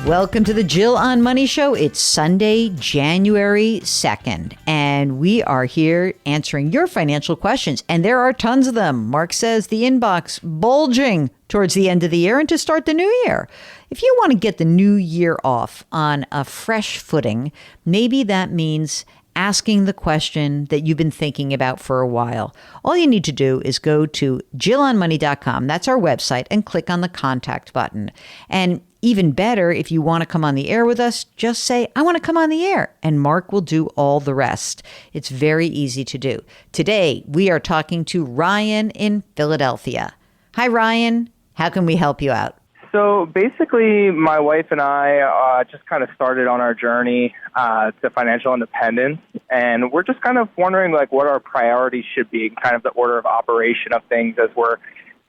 Welcome to the Jill on Money Show. It's Sunday, January 2nd, and we are here answering your financial questions, and there are tons of them. Mark says the inbox bulging towards the end of the year and to start the new year. If you want to get the new year off on a fresh footing, maybe that means asking the question that you've been thinking about for a while. All you need to do is go to jillonmoney.com. That's our website, and click on the contact button. And even better, if you want to come on the air with us, just say, I want to come on the air, and Mark will do all the rest. It's very easy to do. Today, we are talking to Ryan in Philadelphia. Hi, Ryan. How can we help you out? So basically, my wife and I just kind of started on our journey to financial independence, and we're just kind of wondering what our priorities should be, kind of the order of operation of things as we're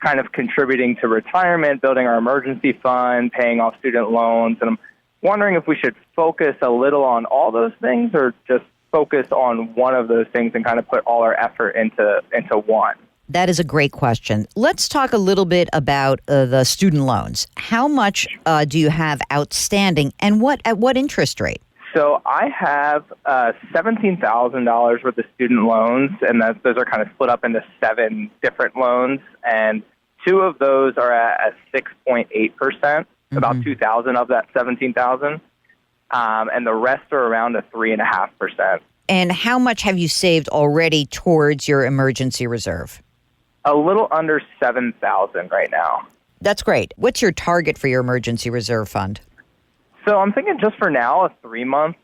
kind of contributing to retirement, building our emergency fund, paying off student loans. And I'm wondering if we should focus a little on all those things or just focus on one of those things and kind of put all our effort into one. That is a great question. Let's talk a little bit about the student loans. How much do you have outstanding, and at what interest rate? So I have $17,000 worth of student loans, and those are kind of split up into 7 different loans, and 2 of those are at 6.8%, about 2,000 of that 17,000, and the rest are around a 3.5%. And how much have you saved already towards your emergency reserve? A little under 7,000 right now. That's great. What's your target for your emergency reserve fund? So I'm thinking just for now, a 3-month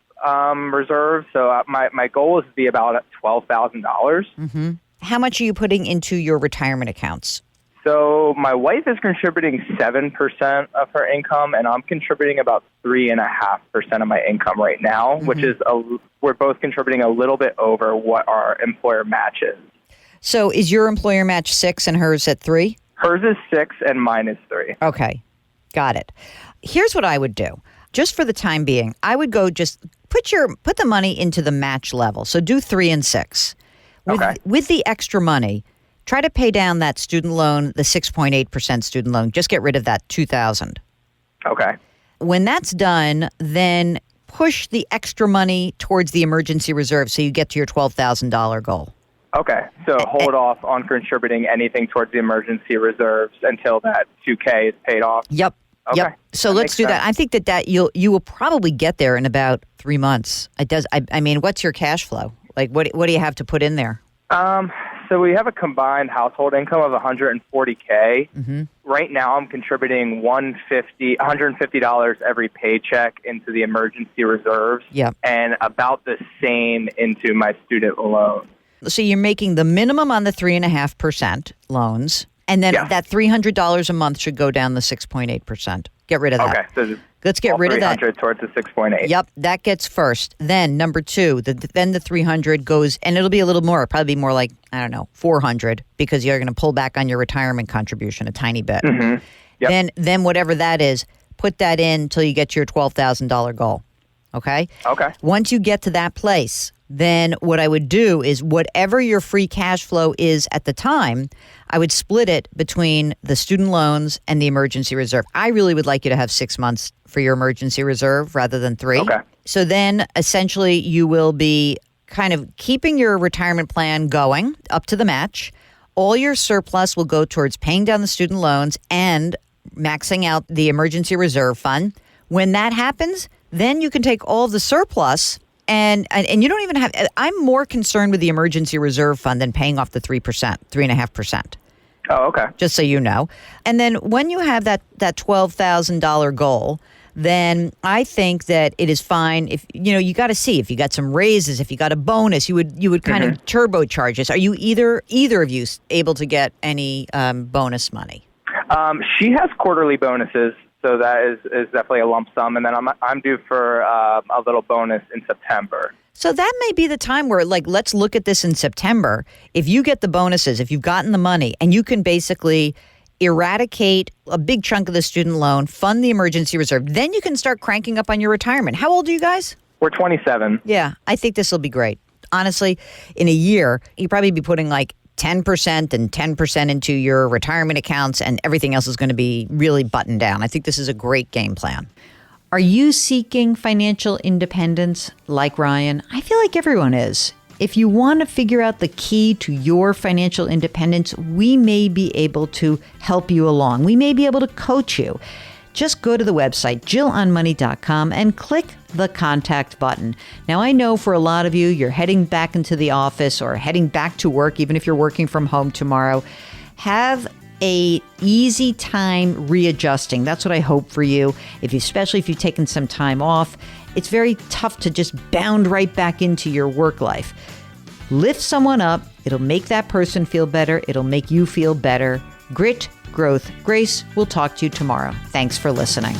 reserve. So my goal is to be about $12,000. Mm-hmm. How much are you putting into your retirement accounts? So my wife is contributing 7% of her income, and I'm contributing about 3.5% of my income right now, which is we're both contributing a little bit over what our employer matches. So is your employer match 6 and hers at 3? Hers is 6 and mine is 3. Okay, got it. Here's what I would do. Just for the time being, I would go just put the money into the match level. So do 3 and 6. With the extra money, try to pay down that student loan, the 6.8% student loan. Just get rid of that $2,000. Okay. When that's done, then push the extra money towards the emergency reserve so you get to your $12,000 goal. Okay, so hold off on contributing anything towards the emergency reserves until that $2K is paid off? Yep. Okay. Yep. So let's do that. I think that you will probably get there in about 3 months. It does. I mean, what's your cash flow? What do you have to put in there? So we have a combined household income of $140K. Mm-hmm. Right now, I'm contributing $150 every paycheck into the emergency reserves. Yep. And about the same into my student loan. So you're making the minimum on the 3.5% loans, and then that $300 a month should go down the 6.8%. Get rid of that. Okay, so let's get rid of that. 300 towards the 6.8. Yep, that gets first. Then number 2, then the 300 goes, and it'll be a little more. Probably more like 400, because you're going to pull back on your retirement contribution a tiny bit. Mm-hmm. Yep. Then whatever that is, put that in until you get to your $12,000 goal. Okay. Okay. Once you get to that place, then what I would do is whatever your free cash flow is at the time, I would split it between the student loans and the emergency reserve. I really would like you to have 6 months for your emergency reserve rather than 3. Okay. So then essentially you will be kind of keeping your retirement plan going up to the match. All your surplus will go towards paying down the student loans and maxing out the emergency reserve fund. When that happens, then you can take all of the surplus and you don't even have, I'm more concerned with the emergency reserve fund than paying off the 3.5%. Oh, okay. Just so you know. And then when you have that $12,000 goal, then I think that it is fine if, you got to see if you got some raises, if you got a bonus, you would kind of turbocharge this. Are you either of you able to get any bonus money? She has quarterly bonuses. So that is definitely a lump sum, and then I'm due for a little bonus in September. So that may be the time where, let's look at this in September. If you get the bonuses, if you've gotten the money, and you can basically eradicate a big chunk of the student loan, fund the emergency reserve, then you can start cranking up on your retirement. How old are you guys? We're 27. Yeah, I think this will be great. Honestly, in a year, you'd probably be putting 10% and 10% into your retirement accounts, and everything else is going to be really buttoned down. I think this is a great game plan. Are you seeking financial independence like Ryan? I feel like everyone is. If you want to figure out the key to your financial independence, we may be able to help you along. We may be able to coach you. Just go to the website, JillOnMoney.com, and click the contact button. Now, I know for a lot of you, you're heading back into the office or heading back to work, even if you're working from home tomorrow. Have a easy time readjusting. That's what I hope for you. Especially if you've taken some time off, it's very tough to just bound right back into your work life. Lift someone up. It'll make that person feel better. It'll make you feel better. Grit, growth, grace. We'll talk to you tomorrow. Thanks for listening.